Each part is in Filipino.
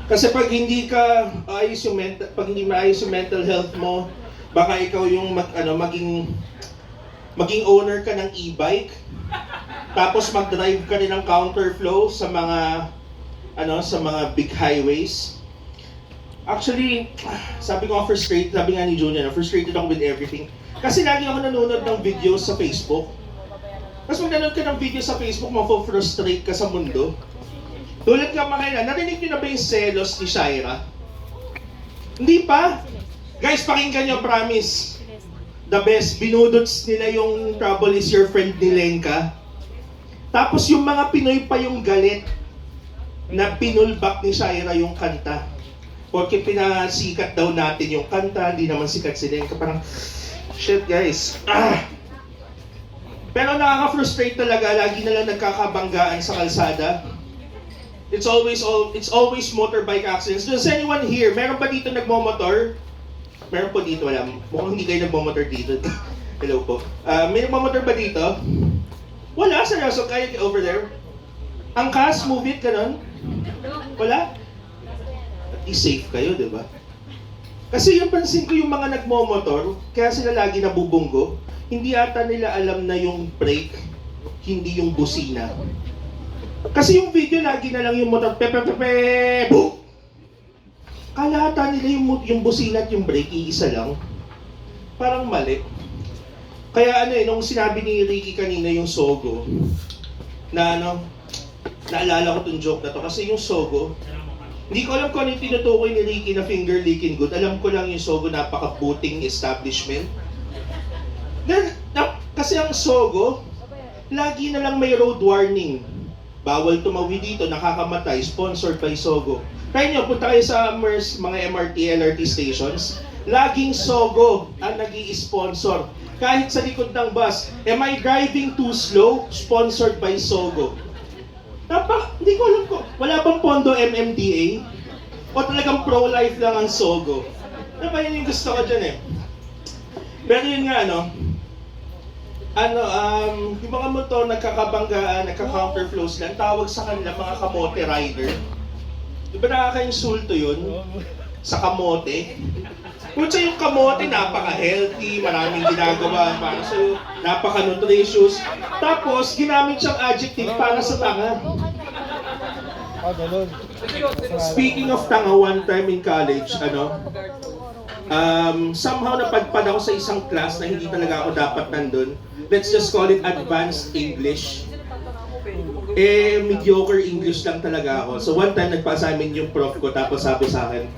Kasi pag hindi ka pag hindi maayos yung mental health mo, baka ikaw yung maging owner ka ng e-bike, tapos mag-drive ka rin ng counterflow sa mga big highways. Actually, sabi nga ni Junior, frustrated ako with everything. Kasi lagi ako nanonood ng videos sa Facebook. Tapos pag nanonood ka ng video sa Facebook, mafo-frustrate ka sa mundo. Tulad nga makailan, narinig nyo na ba yung selos ni Shaira? Hindi pa? Guys, pakinggan nyo, promise. The best, binudots nila yung Trouble is Your Friend ni Lenka. Tapos yung mga Pinoy pa yung galit na pinulback ni Shaira yung kanta. Porque pinasikat daw natin yung kanta, hindi naman sikat si Lenka. Parang, shit guys. Pero nakaka-frustrate talaga, lagi na lang nagkakabanggaan sa kalsada. It's always motorbike accidents. Does anyone here, meron ba dito nagmomotor? Meron po dito, wala. Mukhang hindi kayo nagmomotor dito. Hello po. May nagmomotor ba dito? Wala, seryoso. Kayo over there? Angkas, move it, ganun? Wala? At least safe kayo, di ba? Kasi yung pansin ko yung mga nagmomotor, kaya sila lagi nabubunggo, hindi ata nila alam na yung brake, hindi yung busina. Kasi yung video lagi na lang yung motor, pepepepe, boom! Kala ata nila yung busina at yung brake, iisa lang. Parang mali. Kaya nung sinabi ni Ricky kanina yung Sogo, na naalala ko tong joke na to, kasi yung Sogo, hindi ko alam kung ano yung tinutukoy ni Ricky na finger licking good. Alam ko lang yung Sogo, napaka-booting establishment. Kasi ang Sogo, lagi na lang may road warning. Bawal tumawi dito, nakakamatay, sponsored by Sogo. Kaya nyo, punta kayo sa mga MRT, LRT stations, laging Sogo ang nag-i-sponsor. Kahit sa likod ng bus, am I driving too slow? Sponsored by Sogo. Hindi ko alam ko, wala bang pondo MMDA? O talagang pro-life lang ang Sogo? Ano ba yun yung gusto ko dyan eh? Pero yun nga, yung mga motor nagkakabanggaan, nagka-counterflows lang, tawag sa kanila mga kamote rider. Di ba nakaka-insulto yun? Sa kamote? Kung yung kamote, napaka-healthy, maraming ginagawa para sa'yo, napaka-nutritious. Tapos, ginamit siyang adjective para sa tanga. Speaking of tanga, one time in college, somehow napadpad ako sa isang class na hindi talaga ako dapat nandun. Let's just call it advanced English. Mediocre English lang talaga ako. So one time nagpa-assignment yung prof ko, tapos sabi sa akin,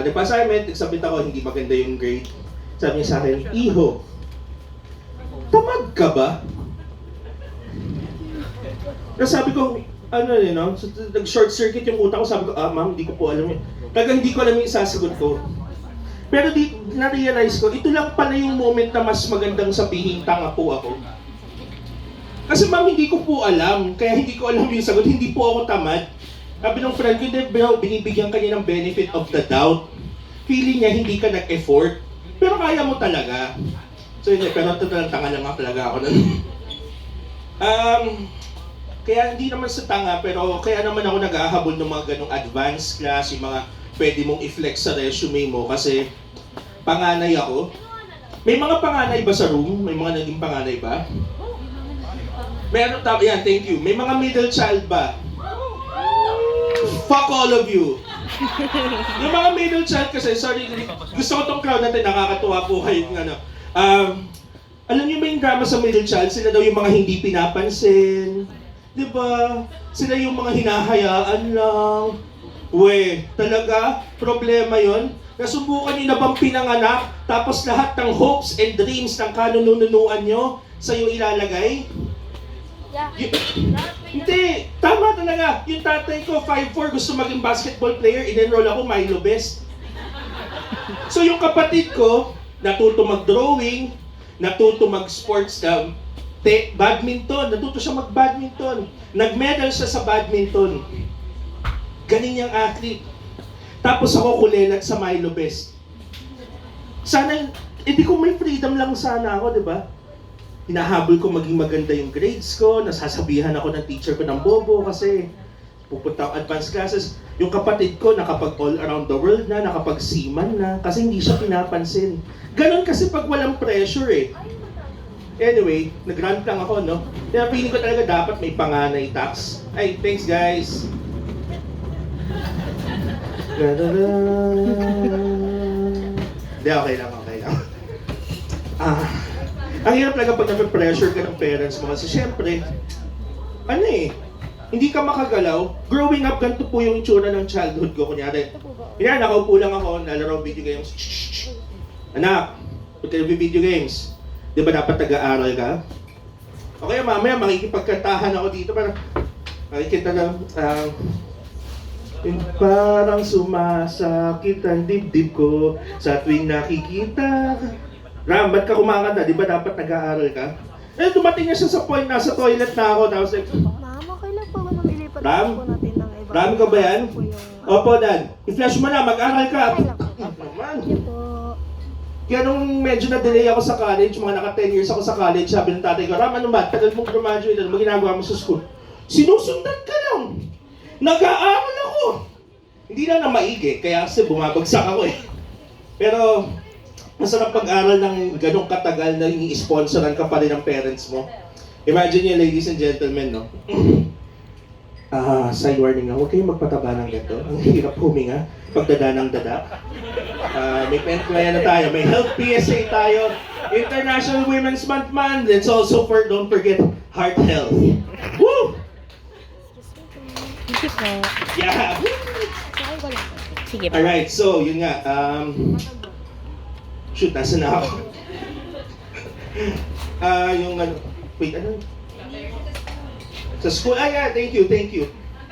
nagpa-assignment, nagsabit ako, hindi maganda yung grade. Sabi niya sa akin, Iho, tamad ka ba? Kasi sabi ko, nag-short circuit yung utak ko, sabi ko, ma'am, hindi ko po alam yun. Talagang hindi ko alam yung isasagot ko. Pero na-realize ko, ito lang pala yung moment na mas magandang sabihin, tanga po ako. Kasi ma'am, hindi ko po alam, kaya hindi ko alam yung sagot, hindi po ako tamad. Sabi ng friend ko, bro, binibigyan ka niya ng benefit of the doubt. Feeling niya hindi ka nag-effort, pero kaya mo talaga. So yun, pero total tanga lang talaga ako nun. Kaya hindi naman sa tanga, pero kaya naman ako nag-ahabol ng mga ganong advanced class, yung mga pwede mong i-flex sa resume mo kasi panganay ako. May mga panganay ba sa room? May mga naging panganay ba? Meron, yan, thank you. May mga middle child ba? Fuck all of you. Yung mga middle child kasi, sorry, gusto ko tong crowd natin, nakakatuwa po kayo ng alam niyo ba yung drama sa middle child? Sila daw yung mga hindi pinapansin. Diba? Sila yung mga hinahayaan lang. Talaga? Problema yon. Nasubukan niyo na bang pinanganak, tapos lahat ng hopes and dreams ng kanununuan nyo sa'yo ilalagay? Hindi! Tama talaga! Yung tatay ko, 5'4", gusto maging basketball player, in-enroll ako, Milo Best. So yung kapatid ko, natuto mag-drawing, natuto mag-sports, badminton, natuto siya mag-badminton. Nag-medal siya sa badminton. Galing niyang athlete. Tapos ako kulelat sa Milo Best. Sana, di ko may freedom lang sana ako, di ba? Hinahabol ko maging maganda yung grades ko, nasasabihan ako ng teacher ko ng bobo kasi pupunta ako advanced classes. Yung kapatid ko nakapag all around the world na, nakapag seaman na, kasi hindi siya pinapansin. Ganon kasi pag walang pressure eh. Anyway, nag-rant lang ako, no? Kaya feeling ko talaga dapat may panganay tax. Ay, thanks guys! Hindi, okay lang. Ang hirap talaga pag nape-pressure ka ng parents mo kasi syempre, hindi ka makagalaw. Growing up, ganito po yung itsura ng childhood ko. Kunyari, nakaupo lang ako, nalaro video games. Anak, huwag kayo video games. Di ba dapat nag-aaral ka? O kaya mamaya makikipagkantahan ako dito para makikita lang, parang sumasakit ang dibdib ko sa tuwing nakikita. Ram, ba't ka kumakanta? Di ba dapat nag-aaral ka? Dumating na siya sa point, nasa toilet na ako, tapos Mama, kailan pa ba nang ilipat Ram? po natin ng iba? Ram ka ba yan? Opo, Dad. I-flash mo na, mag-aral ka. Thank you po. Kaya nung medyo na-delay ako sa college, mga naka 10 years ako sa college, sabi ng tatay ko, Ram, ano ba? Tagal mong graduate, ano ba ginagawa mo sa school? Sinusundan ka lang. Nag-aaral ako. Hindi na maigi, kaya kasi bumabagsak ako eh. Pero, masarap pag-aral ng ganong katagal na ini-sponsoran ka pa rin ng parents mo. Imagine nyo, ladies and gentlemen, no? Side warning na, huwag kayong magpataba ng ganito. Ang hirap huminga, pagdada ng dada. May pentlaya na tayo, may health PSA tayo. International Women's Month man. Let's also, don't forget, heart health. Woo! Thank you po. Yeah! Saan ko lang po? Sige po. Alright, so, yun nga. Shoot, nasa na ako? Yung ano, wait, ano? Sa school, yeah, thank you.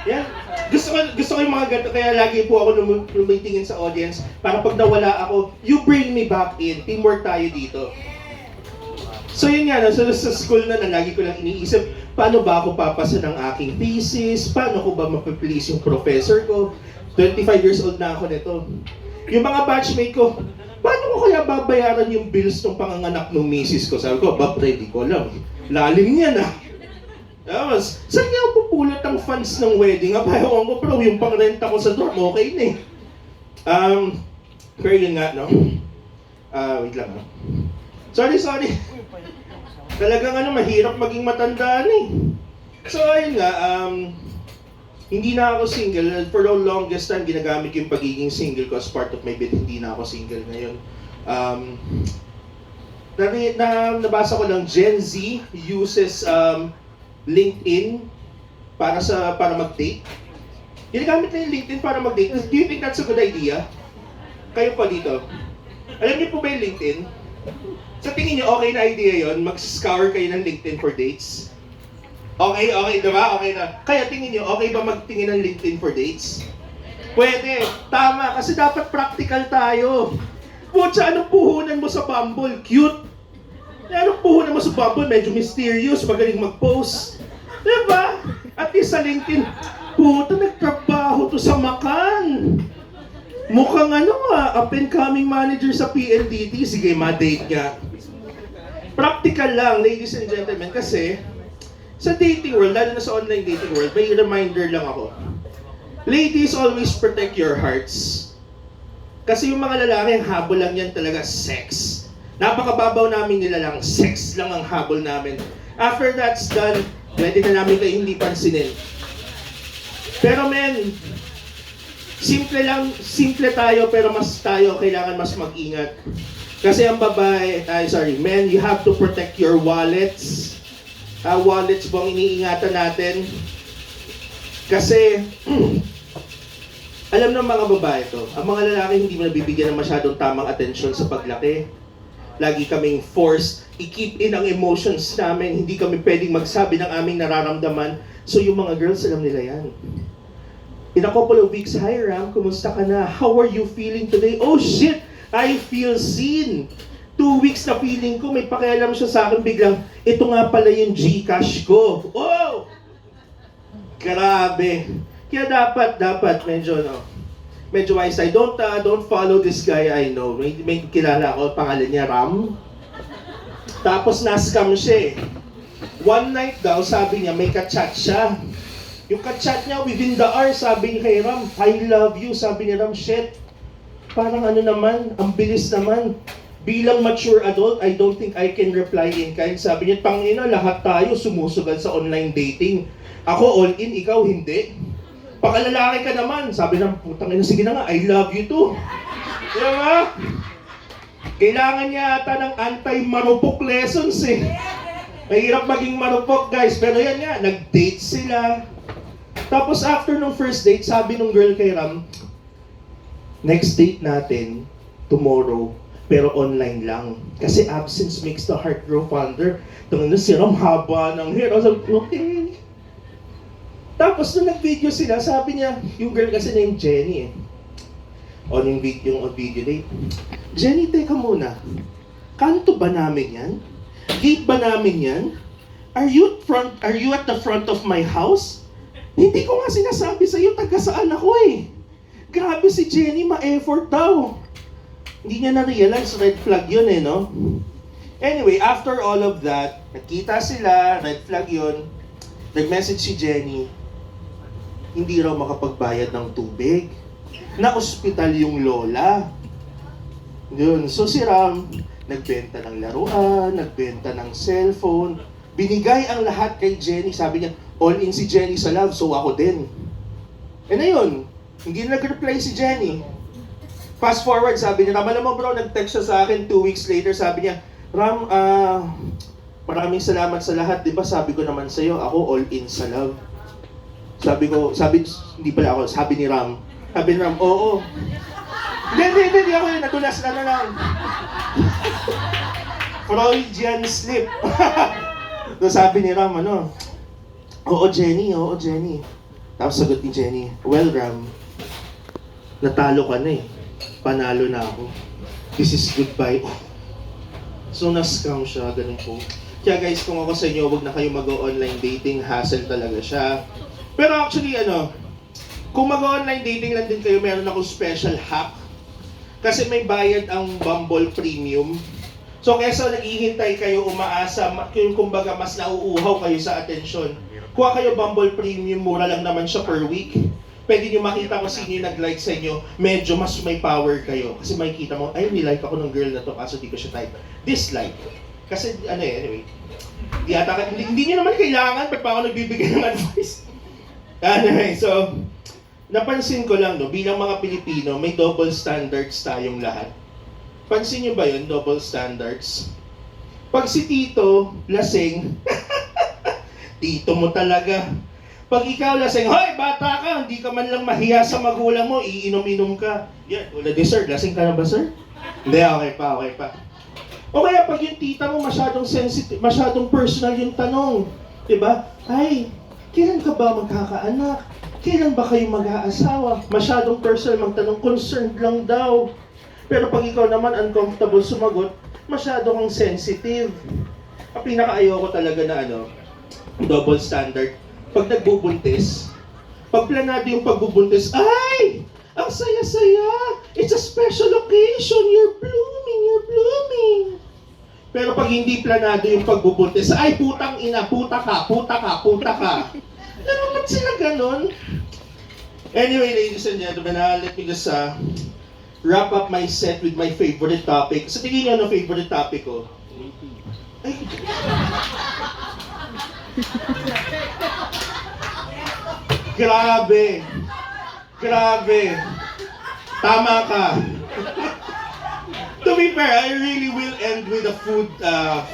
Yeah. Gusto ko yung mga ganito, kaya lagi po ako lumitingin sa audience para pag nawala ako, you bring me back in. Teamwork tayo dito. So yun nga, sa school na lagi ko lang iniisip, paano ba ako papasa ng aking thesis? Paano ko ba mapiplease yung professor ko? 25 years old na ako nito. Yung mga batchmate ko, paano ko kaya babayaran yung bills ng panganganak ng misis ko? Sabi ko, ready ko lang. Lalim yan ah. Tapos, saan niya ako pupulot ang funds ng wedding? Ewan ko, pero yung pang-renta ko sa dorm, okay na eh. Pero yun nga, no? Wait lang, no? Sorry. Talagang mahirap maging matandaan eh. So, ayun nga, hindi na ako single. For the longest time, ginagamit ko yung pagiging single ko as part of my bid. Hindi na ako single ngayon. Nabasa ko lang, Gen Z uses LinkedIn para mag-date. Ginagamit na yung LinkedIn para mag-date. Do you think that's a good idea? Kayo pa dito. Alam niyo po ba yung LinkedIn? Sa tingin niyo, okay na idea yon, mag-scour kayo ng LinkedIn for dates? Okay, diba? Okay na. Kaya tingin niyo, okay ba magtingin ng LinkedIn for dates? Pwede. Tama. Kasi dapat practical tayo. Putsa, anong puhunan mo sa Bumble? Cute. Anong puhunan mo sa Bumble? Medyo mysterious. Magaling mag-post. Diba? At least sa LinkedIn, puta, nagtrabaho to sa Makan. Mukhang up and coming manager sa PLDT. Sige, ma-date niya. Practical lang, ladies and gentlemen, kasi sa dating world, lalo na sa online dating world, may reminder lang ako. Ladies, always protect your hearts. Kasi yung mga lalaki, ang habol lang yan talaga, sex. Napakababaw namin nila lang, sex lang ang habol namin. After that's done, pwede na namin kayo hindi pansinin. Pero men, simple tayo, pero kailangan mas mag-ingat. Kasi ang men, you have to protect your wallets. Wallets po ang iniingatan natin. Kasi, alam ng mga babae to, ang mga lalaki hindi mo nabibigyan ng masyadong tamang atensyon sa paglaki. Lagi kaming forced i-keep in ang emotions namin, hindi kami pwedeng magsabi ng aming nararamdaman. So yung mga girls, alam nila yan. In a couple of weeks, hi Ram, kumusta ka na? How are you feeling today? Oh shit, I feel seen. 2 weeks na feeling ko, may pakialam siya sa akin biglang, ito nga pala yung Gcash ko. Oh! Grabe. Kaya dapat medyo wise tayo. Don't follow this guy I know. May kilala ako, pangalan niya Ram. Tapos na-scam siya eh. One night daw, sabi niya, may ka-chat siya. Yung ka-chat niya within the hour, sabi ni kay Ram, I love you. Sabi ni Ram, shit. Parang ano naman, ang bilis naman. Bilang mature adult, I don't think I can reply in kind. Sabi niya, tangina, lahat tayo sumusugal sa online dating. Ako all in, ikaw hindi. Pakalalaki ka naman. Sabi ng putang ina, sige na nga, I love you too. Diba nga? Kailangan niya ata ng anti-marupok lessons eh. Mahirap maging marupok guys. Pero yan nga, nag-date sila. Tapos after nung first date, sabi nung girl kay Ram, next date natin, tomorrow, pero online lang. Kasi absence makes the heart grow fonder. Tungin na si Ram, haba ng hair. I was like, okay. Tapos nung nag-video sila, sabi niya, yung girl kasi named Jenny eh. On yung video date. Jenny, teka muna. Kanto ba namin yan? Gate ba namin yan? Are you at the front of my house? Hindi ko nga sinasabi sa'yo, taga saan ako eh. Grabe si Jenny, ma-effort daw. Hindi niya na-realize, red flag yun eh, no? Anyway, after all of that, nakita sila, red flag yun, nag-message si Jenny, hindi raw makapagbayad ng tubig. Na-ospital yung lola. Yun, so si Ram, nagbenta ng laruan, nagbenta ng cellphone, binigay ang lahat kay Jenny. Sabi niya, all in si Jenny sa love, so ako din. And ayun, hindi na nag-reply si Jenny. Fast forward, sabi niya, alam mo bro, nag-text siya sa akin 2 weeks later, sabi niya, Ram, maraming salamat sa lahat, di ba sabi ko naman sa'yo, ako all in sa love. Hindi pala ako, sabi ni Ram, oo. Hindi ako yun, nadulas na lang. Freudian slip. So sabi ni Ram, oo Jenny. Tapos sagot ni Jenny, well Ram, natalo ka na eh. Panalo na ako. This is goodbye. So na-scam siya, ganun po. Kaya guys, kung ako sa inyo, huwag na kayo mag-online dating, hassle talaga siya. Pero actually kung mag-online dating lang din kayo, meron akong special hack. Kasi may bayad ang Bumble Premium. So kesa naghihintay kayo, umaasa, kumbaga mas nauuhaw kayo sa atensyon. Kuha kayo Bumble Premium, mura lang naman siya per week. Pwede nyo makita kung sino yung nag-like sa inyo, medyo mas may power kayo. Kasi makikita mo, ay, nilike ako ng girl na to, kaso di ko siya type. Dislike. Kasi, anyway. Hindi nyo naman kailangan, pag pa ako nagbibigay ng advice. Anyway, so, napansin ko lang, bilang mga Pilipino, may double standards tayong lahat. Pansin nyo ba yun, double standards? Pag si Tito, lasing, Tito mo talaga. Pag ikaw lasing, hoy, bata ka, hindi ka man lang mahiya sa magulang mo, iinom-inom ka. Yan, wala sir, lasing ka na ba, sir? Hindi, okay pa. O kaya pag yung tita mo masyadong sensitive, masyadong personal yung tanong, diba? Ay, kailan ka ba magkakaanak? Kailan ba kayo mag-aasawa? Masyadong personal magtanong, concerned lang daw. Pero pag ikaw naman uncomfortable sumagot, masyado kang sensitive. Ang pinaka-ayoko talaga na double standard. Pag nagbubuntis, pag planado yung pagbubuntis, ay! Ang saya-saya! It's a special occasion! You're blooming! Pero pag hindi planado yung pagbubuntis, ay putang ina, puta ka! Ba't sila ganon? Anyway, ladies and gentlemen, let me just wrap up my set with my favorite topic. Sa tingin nyo, favorite topic ko? Ay, Grabe. Tama ka. To be fair, I really will end with a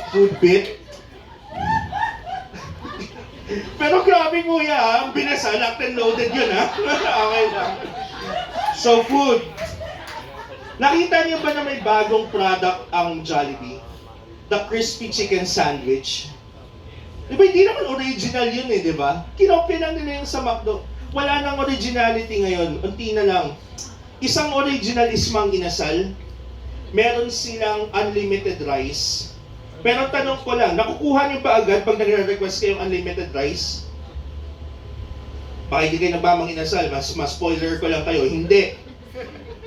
food bit. Pero grabe kuya, ang binasa, locked and loaded yun ha. Okay lang. So food. Nakita niyo ba na may bagong product ang Jollibee? The crispy chicken sandwich. Diba, hindi naman original yun eh, di ba? Kinopya lang nila yung sa McDo. Wala nang originality ngayon. Unti na lang. Isang original is Mang Inasal. Meron silang unlimited rice. Pero tanong ko lang, nakukuha niyo pa agad pag nagre-request kayong unlimited rice? Baka hindi kayo nagmamang Inasal, mas spoiler ko lang kayo. Hindi.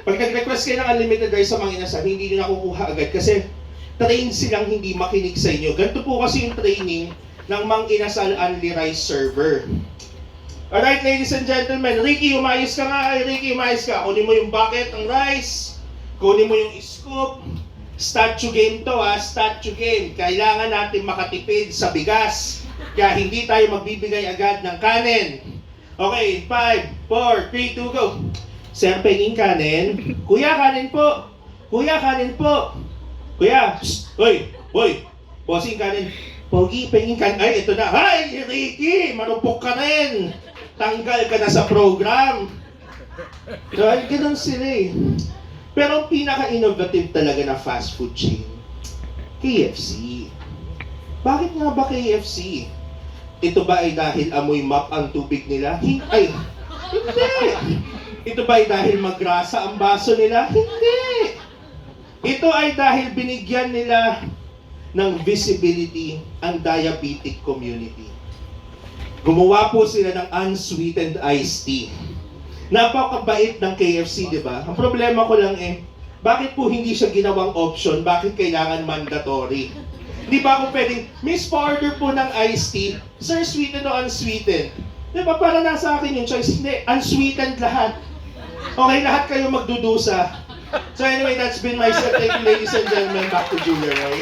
Pag nag-request kayo ng unlimited rice sa Mang Inasal, hindi niyo nakukuha agad kasi trained silang hindi makinig sa inyo. Ganito po kasi yung training ng Mang Inasal Only Rice Server. Alright, ladies and gentlemen, Ricky, umayos ka nga. Ay, Ricky, umayos ka. Kunin mo yung bucket ng rice. Kunin mo yung scoop. Statue game to ha, statue game. Kailangan natin makatipid sa bigas. Kaya hindi tayo magbibigay agad ng kanin. Okay, 5, 4, 3, 2, go. Sir, pengin kanin. Kuya, kanin po. Kuya, kanin po. Kuya, psst, hoy, hoy. Bossing kanin. Pogi, pengin kanin. Ay, ito na. Hay, Ricky, marupok ka rin. Tanggal ka na sa program. So, ganun sila eh. Pero ang pinaka-innovative talaga na fast food chain, KFC. Bakit nga ba KFC? Ito ba ay dahil amoy map ang tubig nila? Ay, hindi. Ito ba ay dahil magrasa ang baso nila? Hindi. Ito ay dahil binigyan nila ng visibility ang diabetic community. Gumawa po sila ng unsweetened iced tea. Napakabait ng KFC, di ba? Ang problema ko lang bakit po hindi siya ginawang option? Bakit kailangan mandatory? Di ba ako pwedeng, Miss, pa-order po ng iced tea. Sir, sweetened o unsweetened? Di ba, para nasa akin yung choice? Hindi, unsweetened lahat. Okay, lahat kayo magdudusa. So anyway, that's been my set. Thank you, ladies and gentlemen. Back to Julia Roy.